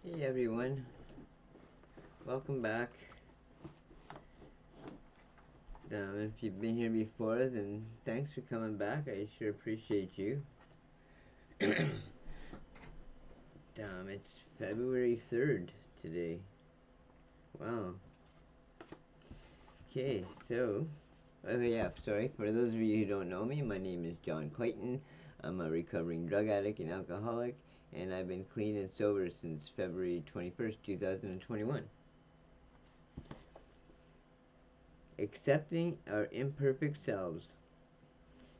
Hey everyone, welcome back. If you've been here before, then thanks for coming back. I sure appreciate you. It's February 3rd today. Wow. Okay, yeah, sorry. For those of you who don't know me, my name is John Clayton. I'm a recovering drug addict and alcoholic, and I've been clean and sober since February 21st, 2021. Accepting our imperfect selves.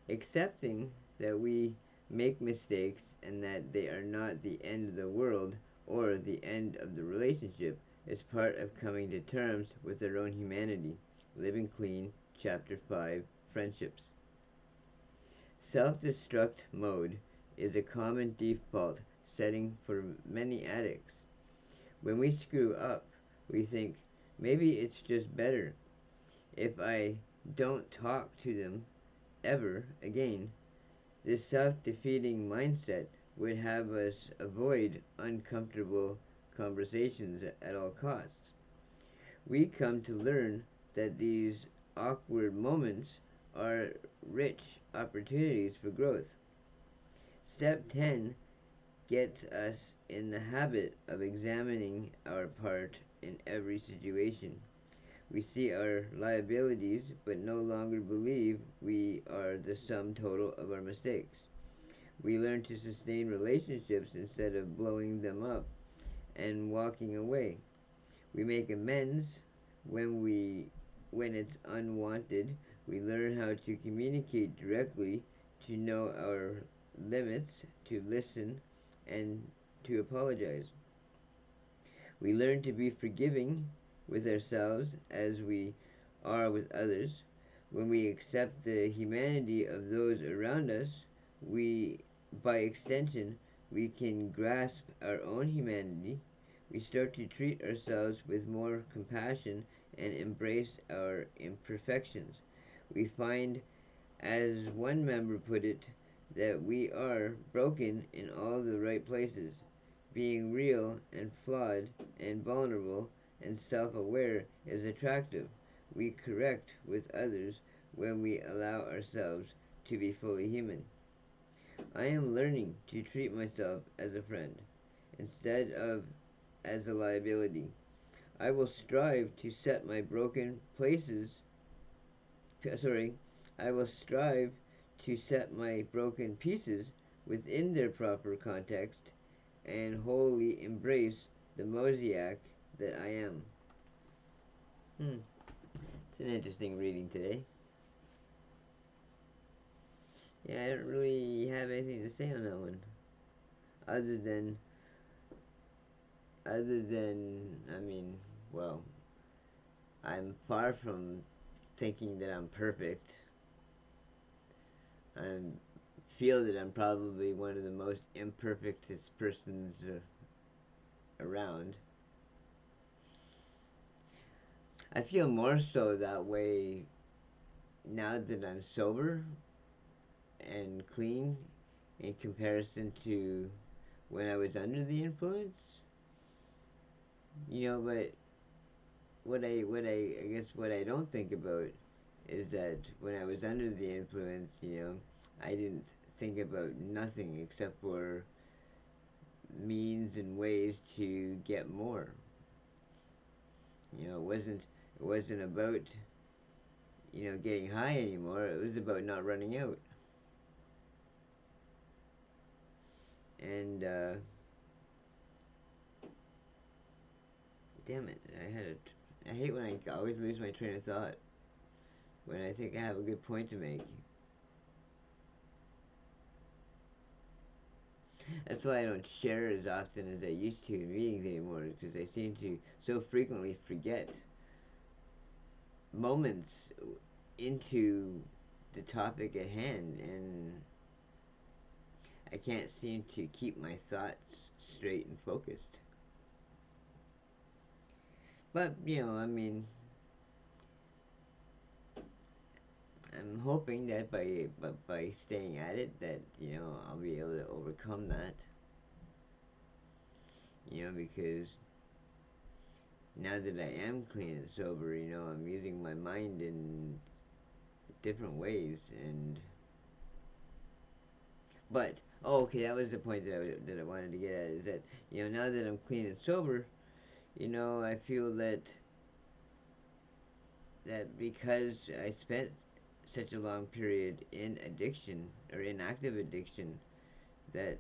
Accepting that we make mistakes and that they are not the end of the world or the end of the relationship is part of coming to terms with our own humanity. Living Clean, Chapter 5, Friendships. Self destruct mode is a common default setting for many addicts. When we screw up, we think maybe it's just better if I don't talk to them ever again. This self defeating mindset would have us avoid uncomfortable conversations at all costs. We come to learn that these awkward moments are rich opportunities for growth. Step 10 gets us in the habit of examining our part in every situation. We see our liabilities but no longer believe we are the sum total of our mistakes. We learn to sustain relationships instead of blowing them up and walking away. We make amends when it's unwanted. We learn how to communicate directly, to know our limits, to listen, and to apologize. We learn to be forgiving with ourselves as we are with others. When we accept the humanity of those around us, we, by extension, we can grasp our own humanity. We start to treat ourselves with more compassion and embrace our imperfections. We find, as one member put it, that we are broken in all the right places. Being real and flawed and vulnerable and self aware is attractive. We correct with others when we allow ourselves to be fully human. I am learning to treat myself as a friend instead of as a liability. I will strive to set my broken places. Sorry, I will strive to set my broken pieces within their proper context and wholly embrace the mosaic that I am. It's an interesting reading today. Yeah, I don't really have anything to say on that one, other than, I mean, well, I'm far from thinking that I'm perfect. I feel that I'm probably one of the most imperfectest persons around. I feel more so that way now that I'm sober and clean in comparison to when I was under the influence. But I guess what I don't think about is that when I was under the influence, I didn't think about nothing except for means and ways to get more. It wasn't about getting high anymore. It was about not running out. And damn it, I hate when I always lose my train of thought when I think I have a good point to make. That's why I don't share as often as I used to in meetings anymore, because I seem to so frequently forget moments into the topic at hand, and I can't seem to keep my thoughts straight and focused. But, I'm hoping that by staying at it, that I'll be able to overcome that. because now that I am clean and sober, I'm using my mind in different ways. But oh, okay, that was the point that I wanted to get at, is that now that I'm clean and sober, I feel that because I spent such a long period in addiction or in active addiction, that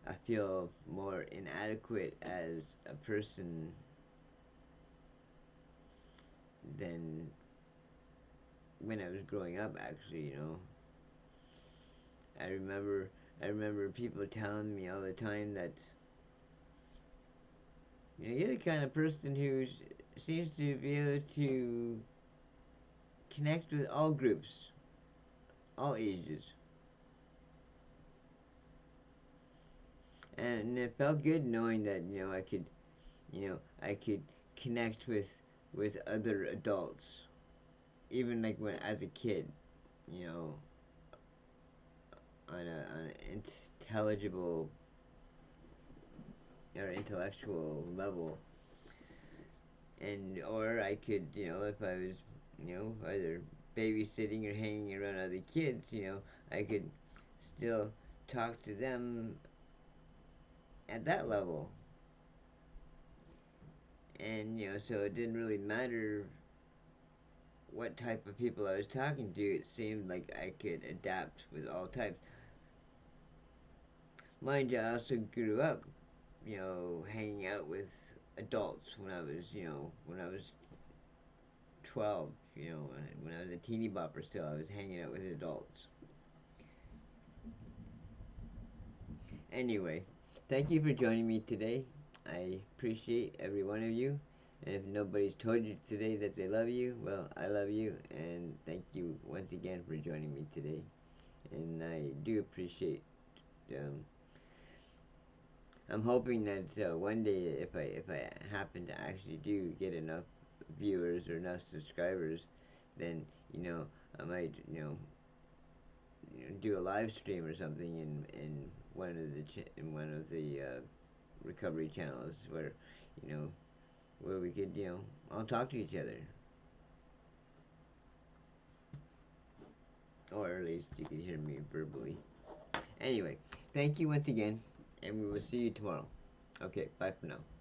I feel more inadequate as a person than when I was growing up. Actually, I remember I remember people telling me all the time that you're the kind of person who seems to be able to connect with all groups, all ages, and it felt good knowing that I could connect with other adults, even like when as a kid, you know, on an intelligible or intellectual level, and or I could, if I was, either babysitting or hanging around other kids, I could still talk to them at that level, and so it didn't really matter what type of people I was talking to. It seemed like I could adapt with all types. Mind you, I also grew up, hanging out with adults when I was 12. When I was a teeny bopper still, I was hanging out with adults. Anyway, thank you for joining me today. I appreciate every one of you. And if nobody's told you today that they love you, well, I love you, and thank you once again for joining me today. And I do appreciate. Um, I'm hoping that one day, if I happen to actually do get enough viewers or enough subscribers, then I might do a live stream or something in one of the recovery channels you know where we could all talk to each other, or at least you could hear me verbally. Anyway, thank you once again, and we will see you tomorrow. Okay, bye for now.